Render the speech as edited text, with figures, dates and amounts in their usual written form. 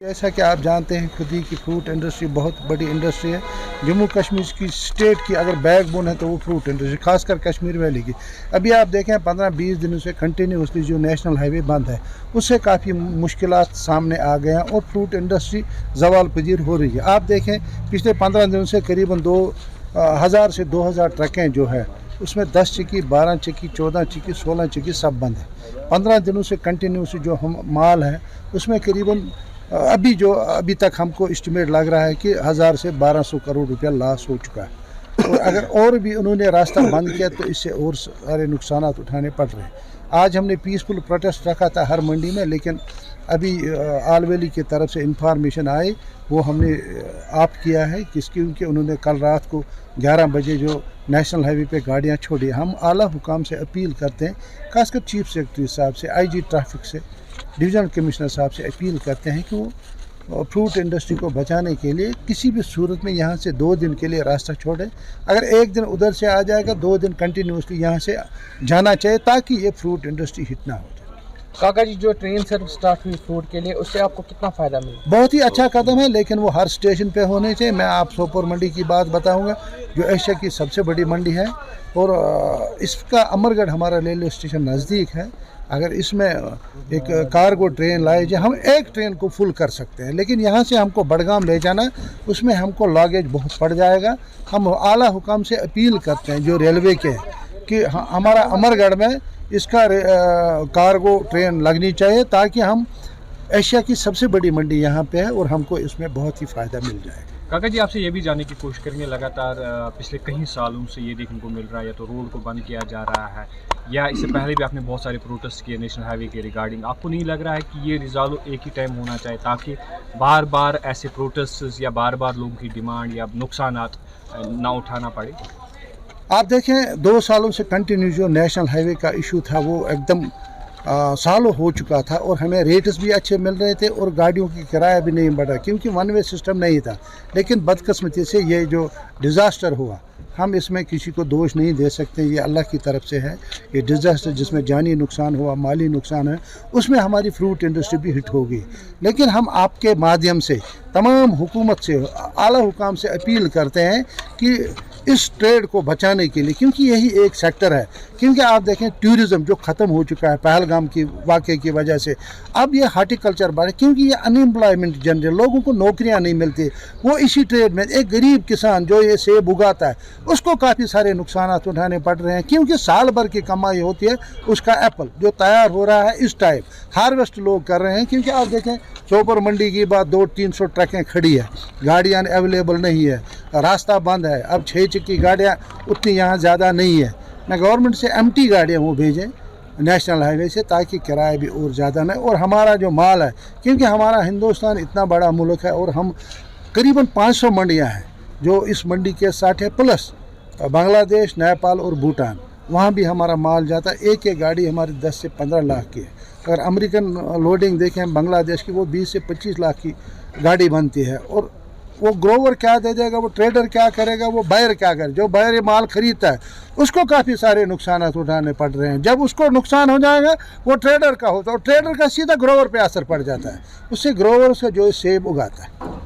जैसा कि आप जानते हैं खुद ही कि फ्रूट इंडस्ट्री बहुत बड़ी इंडस्ट्री है। जम्मू कश्मीर की स्टेट की अगर बैकबोन है तो वो फ्रूट इंडस्ट्री, खासकर कश्मीर वैली की। अभी आप देखें 15-20 दिनों से कंटिन्यूसली जो नेशनल हाईवे बंद है उससे काफ़ी मुश्किलात सामने आ गए हैं और फ्रूट इंडस्ट्री ज़वाल पजीर हो रही है। आप देखें पिछले 15 दिनों से करीबन 2000 से 2000 ट्रकें जो है उसमें 10 चक्की, 12 चक्की, 14 चक्की, 16 चक्की सब बंद है। 15 दिनों से कंटिन्यूसली जो हम माल है उसमें करीबन अभी तक हमको एस्टिमेट लग रहा है कि 1000 से 1200 करोड़ रुपया लॉस हो चुका है। और अगर और भी उन्होंने रास्ता बंद किया तो इससे और सारे नुकसान उठाने पड़ रहे हैं। आज हमने पीसफुल प्रोटेस्ट रखा था हर मंडी में, लेकिन अभी आल वैली की तरफ से इंफॉर्मेशन आई, वो हमने ऑफ किया है क्योंकि उन्होंने कल रात को 11 बजे जो नेशनल हाईवे पे गाड़ियां छोड़ी। हम आला हुकाम से अपील करते हैं, खासकर चीफ सेक्रेटरी साहब से, IG ट्रैफिक से, डिवीज़नल कमिश्नर साहब से अपील करते हैं कि वो फ्रूट इंडस्ट्री को बचाने के लिए किसी भी सूरत में यहाँ से 2 दिन के लिए रास्ता छोड़े। अगर एक दिन उधर से आ जाएगा, 2 दिन कंटिन्यूसली यहाँ से जाना चाहिए ताकि ये फ्रूट इंडस्ट्री हिट ना हो जाए। काका जी, जो ट्रेन सर्विस स्टार्ट हुई फ्रूट के लिए, उससे आपको कितना फ़ायदा मिला? बहुत ही अच्छा कदम है, लेकिन वो हर स्टेशन पे होने चाहिए। मैं आप सोपोर मंडी की बात बताऊंगा जो एशिया की सबसे बड़ी मंडी है और इसका अमरगढ़ हमारा रेलवे स्टेशन नज़दीक है। अगर इसमें एक कार्गो ट्रेन लाए जाए, हम एक ट्रेन को फुल कर सकते हैं, लेकिन यहाँ से हमको बड़गाम ले जाना, उसमें हमको लगेज बहुत पड़ जाएगा। हम आला हुकाम से अपील करते हैं जो रेलवे के कि हमारा अमरगढ़ में इसका कार्गो ट्रेन लगनी चाहिए ताकि हम एशिया की सबसे बड़ी मंडी यहाँ पे है और हमको इसमें बहुत ही फ़ायदा मिल जाएगा। काका जी, आपसे ये भी जानने की कोशिश करेंगे, लगातार पिछले कई सालों से ये देखने को मिल रहा है या तो रोड को बंद किया जा रहा है या इससे पहले भी आपने बहुत सारे प्रोटेस्ट किए नेशनल हाईवे के रिगार्डिंग। आपको नहीं लग रहा है कि ये रिजॉल्व एक ही टाइम होना चाहिए ताकि बार बार ऐसे प्रोटेस्ट या बार बार लोगों की डिमांड या नुकसान ना उठाना पड़े? आप देखें 2 सालों से कंटिन्यू जो नेशनल हाईवे का इशू था वो एकदम सालों हो चुका था और हमें रेट्स भी अच्छे मिल रहे थे और गाड़ियों की किराया भी नहीं बढ़ा क्योंकि वन वे सिस्टम नहीं था। लेकिन बदकिस्मती से ये जो डिज़ास्टर हुआ, हम इसमें किसी को दोष नहीं दे सकते, ये अल्लाह की तरफ से है। ये डिज़ास्टर जिसमें जानी नुकसान हुआ, माली नुकसान है, उसमें हमारी फ्रूट इंडस्ट्री भी हिट होगी। लेकिन हम आपके माध्यम से तमाम हुकूमत से, आला हुकाम से अपील करते हैं कि इस ट्रेड को बचाने के लिए, क्योंकि यही एक सेक्टर है। क्योंकि आप देखें टूरिज़्म जो ख़त्म हो चुका है पहलगाम की वाक़े की वजह से, अब ये हार्टिकल्चर बढ़े क्योंकि ये अनएम्प्लॉयमेंट जनरेट, लोगों को नौकरियां नहीं मिलती। वो इसी ट्रेड में एक गरीब किसान जो ये सेब उगाता है उसको काफ़ी सारे नुकसान उठाने पड़ रहे हैं क्योंकि साल भर की कमाई होती है उसका एप्पल जो तैयार हो रहा है इस टाइम हार्वेस्ट लोग कर रहे हैं। क्योंकि आप देखें सोपोर मंडी की बात, 200-300 ट्रकें खड़ी है, गाड़ियाँ अवेलेबल नहीं है, रास्ता बंद है। अब 6 चक्की गाड़ियाँ उतनी यहाँ ज़्यादा नहीं है। मैं गवर्नमेंट से एम्प्टी गाड़ियाँ वो भेजें नेशनल हाईवे से ताकि किराया भी और ज़्यादा नहीं। और हमारा जो माल है, क्योंकि हमारा हिंदुस्तान इतना बड़ा मुल्क है और हम करीबन 500 मंडियाँ हैं जो इस मंडी के साथ है, प्लस बांग्लादेश, नेपाल और भूटान, वहाँ भी हमारा माल जाता है। एक गाड़ी हमारी 10 से 15 लाख की है। अगर अमेरिकन लोडिंग देखें बांग्लादेश की, वो 20 से 25 लाख की गाड़ी बनती है। और वो ग्रोवर क्या दे देगा, वो ट्रेडर क्या करेगा, वो बायर क्या करे, जो बायर ये माल खरीदता है उसको काफ़ी सारे नुकसान उठाने पड़ रहे हैं। जब उसको नुकसान हो जाएगा वो ट्रेडर का होता है और ट्रेडर का सीधा ग्रोवर पे असर पड़ जाता है, उससे ग्रोवर से जो सेब उगाता है।